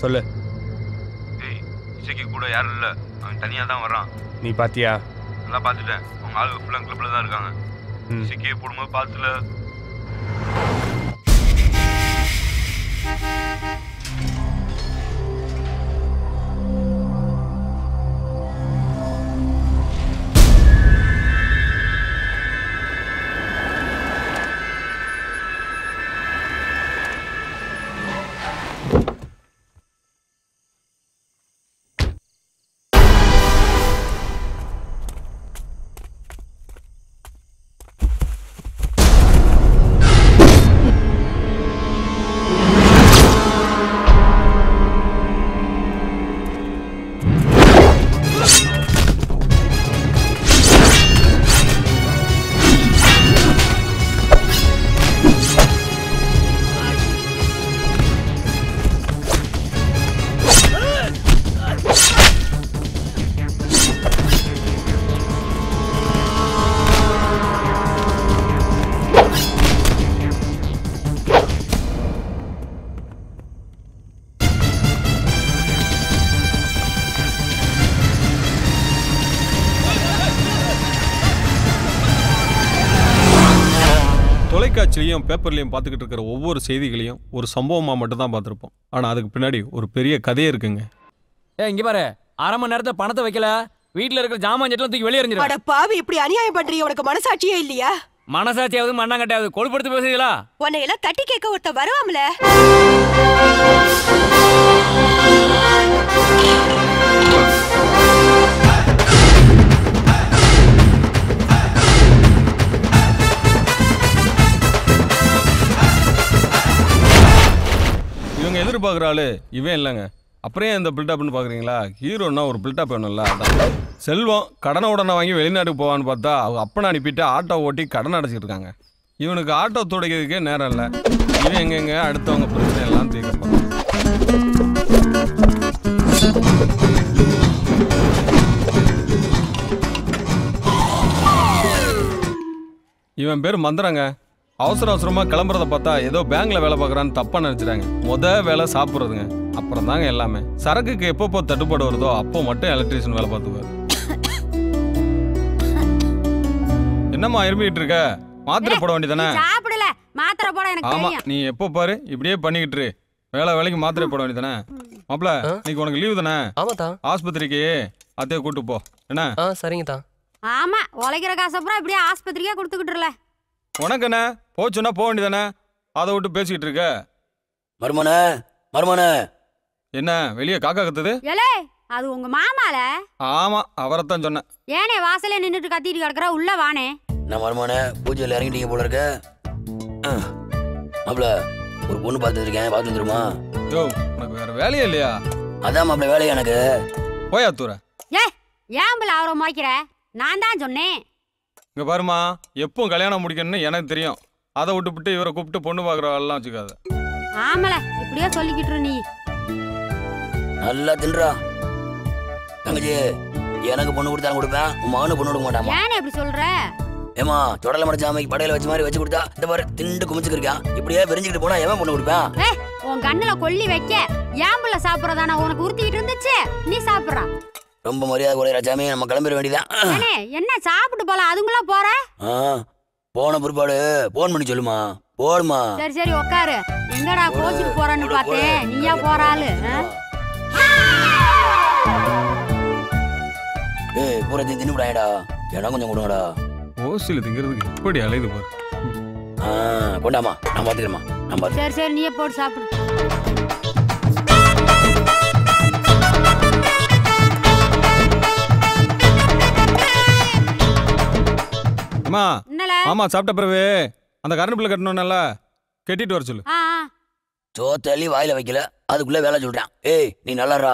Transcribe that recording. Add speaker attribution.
Speaker 1: சொல்லு.
Speaker 2: ஏய், இசைக்கு கூட யாரும் இல்லை, அவன் தனியாக தான் வரான்.
Speaker 1: நீ பாத்தியா?
Speaker 2: நல்லா பார்த்துட்டேன். அவங்க ஆளுங்க ஃபுல்லாக கிளப்பில் தான் இருக்காங்க. இசைக்கே போடும்போது பார்த்துல.
Speaker 3: தொலைக்காட்சிலையும் பேப்பர்லையும் பார்த்துக்கிட்டு இருக்கிற ஒவ்வொரு செய்திகளையும் ஒரு சம்பவமாக மட்டும்தான் பார்த்துருப்போம். ஆனால் அதுக்கு பின்னாடி ஒரு பெரிய கதையே இருக்குங்க.
Speaker 4: இங்க பாரு, அரை மணி நேரத்தை பணத்தை வைக்கல, வீட்டில் இருக்கிற ஜாமான் ஜெட்டெல்லாம் தூக்கி வெளியே எறிஞ்சிரு.
Speaker 5: அட பாவி, இப்படி அநியாயம் பண்றீங்க. உனக்கு மனசாட்சியே இல்லையா?
Speaker 4: மனசாட்சியாவது மண்ணாங்கட்டையாவது கொழுப்படுத்து பேசுறீங்களா?
Speaker 5: உன்னை எல்லாம் தட்டி கேட்க ஒருத்த வருவாம்ல.
Speaker 3: இவங்க எதிர்பார்க்குற ஆளு இவன் இல்லைங்க. அப்புறம் இந்த பில்டப்னு பார்க்குறீங்களா? ஹீரோன்னா ஒரு பில்டப் வேணும்ல. அதான் செல்வம் கடனை உடனே வாங்கி வெளிநாட்டுக்கு போவான்னு பார்த்தா அவங்க அப்பனை அனுப்பிட்டு ஆட்டோ ஓட்டி கடன் அடைச்சிட்டு இருக்காங்க. இவனுக்கு ஆட்டோ துடைக்கிறதுக்கே நேரம் இல்லை. இவன் எங்கெங்க அடுத்தவங்க பிரச்சனை எல்லாம் தீர்க்க. இவன் பேர் மந்திரங்க. அவசர அவசரமாக கிளம்புறத பார்த்தா ஏதோ பேங்க்ல வேலை பார்க்குறான்னு தப்பாக நினச்சிட்டாங்க. வேலை சாப்பிட்றதுங்க, அப்புறம் தாங்க எல்லாமே. சரக்குக்கு எப்பப்போ தட்டுப்பாடு வருதோ அப்போ மட்டும் எலக்ட்ரீஷியன் வேலை பார்த்துக்குவார். என்னம்மா இருமிட்டு இருக்க? மாத்திரை போட வேண்டியதானே?
Speaker 6: சாப்பிடல, மாத்திரை போட எனக்கு தெரியும்.
Speaker 3: ஆமா, நீ எப்போ பாரு இப்படியே பண்ணிக்கிட்டு வேலைக்கு மாத்திரை போட வேண்டியதானே? மாப்பிள, இன்னைக்கு உனக்கு லீவு தானே?
Speaker 7: ஆமாத்தா.
Speaker 3: ஆஸ்பத்திரிக்கு அத்தையை கூட்டு போ. என்ன?
Speaker 7: சரிங்கத்தா.
Speaker 6: ஆமா, உழைக்கிற காசப்புறம் இப்படியே ஆஸ்பத்திரிக்கே கொடுத்துக்கிட்டுல.
Speaker 3: உனக்கு என்ன போச்சுன்னா போக வேண்டியதானே? அதை விட்டு பேசிக்கிட்டு இருக்க.
Speaker 8: மருமனே
Speaker 3: என்ன வெளியே காக்கா கத்துது?
Speaker 6: ஏலே, அது உங்க மாமால?
Speaker 3: ஆமா, அவரைத்தான் சொன்னேன்.
Speaker 6: ஏனே வாசல்ல நின்னுட்டு கத்திட்டு கிடக்குற? உள்ள வானே.
Speaker 8: நான் மருமனே பூஜையில் இறங்கிட்டீங்க போல இருக்க. மாப்பிள, ஒரு பொண்ணு பார்த்து இருக்கேன், பார்த்து வந்துருமா?
Speaker 3: யோ, உனக்கு வேற வேலையே இல்லையா?
Speaker 8: அதான் மாப்பிள வேலையா எனக்கு.
Speaker 3: போயா தூர.
Speaker 6: ஏம்பல அவரை மாய்க்கிற? நான் தான் சொன்னேன்.
Speaker 3: இங்க பாருமா, எப்பவும் கல்யாணம் முடிக்கணும்னு எனக்கு தெரியும். அதை விட்டுவிட்டு இவரை கூப்பிட்டு பொண்ணு பார்க்குற எல்லாம் வச்சுக்காத.
Speaker 6: ஆமல, இப்படியே சொல்லிக்கிட்டு நீ.
Speaker 8: நல்லா தின்றா தங்கச்சி. எனக்கு பொண்ணு கொடுத்தாலும் கொடுப்பேன், உன் மகனு பொண்ணு கொடுக்க மாட்டாமா?
Speaker 6: ஏனே இப்படி சொல்ற?
Speaker 8: ஏமா, தொடல மடைச்சாமைக்கு படையில வச்ச மாதிரி வச்சு கொடுத்தா இந்த பாரு திண்டு குமிச்சுக்கிருக்கான். இப்படியே வெறிஞ்சுக்கிட்டு போனா எவன் பொண்ணு கொடுப்பேன்?
Speaker 6: உன் கண்ணுல கொல்லி வைக்க ஏம்புல சாப்பிடறதானா உனக்கு உறுத்திக்கிட்டு இருந்துச்சு? நீ சாப்பிடுறா.
Speaker 8: ரொம்ப மரியாதை கூட ராஜாமி, நம்ம கிளம்பிட வேண்டியதான்.
Speaker 6: என்ன சாப்பிட்டு போலாம், அதுங்களா போற?
Speaker 8: போன பிற்பாடு போன் பண்ணி சொல்லுமா. போடுமா.
Speaker 6: சரி சரி உட்காரு. எங்கடா கோச்சிட்டு போறன்னு பார்த்தேன், நீயா போறாளு?
Speaker 8: ஏய், பூரத்தையும் தின்னு விடாயடா, இடம் கொஞ்சம் கொடுங்கடா.
Speaker 3: ஓசில திங்கிறதுக்கு எப்படி அலையுது பாரு.
Speaker 8: கொண்டாமா, நான் பாத்துக்கிறேம்மா. நான் பாத்து.
Speaker 6: சரி சரி, நீயே போட்டு சாப்பிடு.
Speaker 3: ஆமா, சாப்பிட்ட பிறகு அந்த கரண்ட் பில் கட்டணும்ல, கட்டிட்டு வர சொல்லு.
Speaker 8: சோத்தள்ளி வாயில வைக்கல, அதுக்குள்ள வேலை சொல்றான். ஏய், நீ நல்லாரா?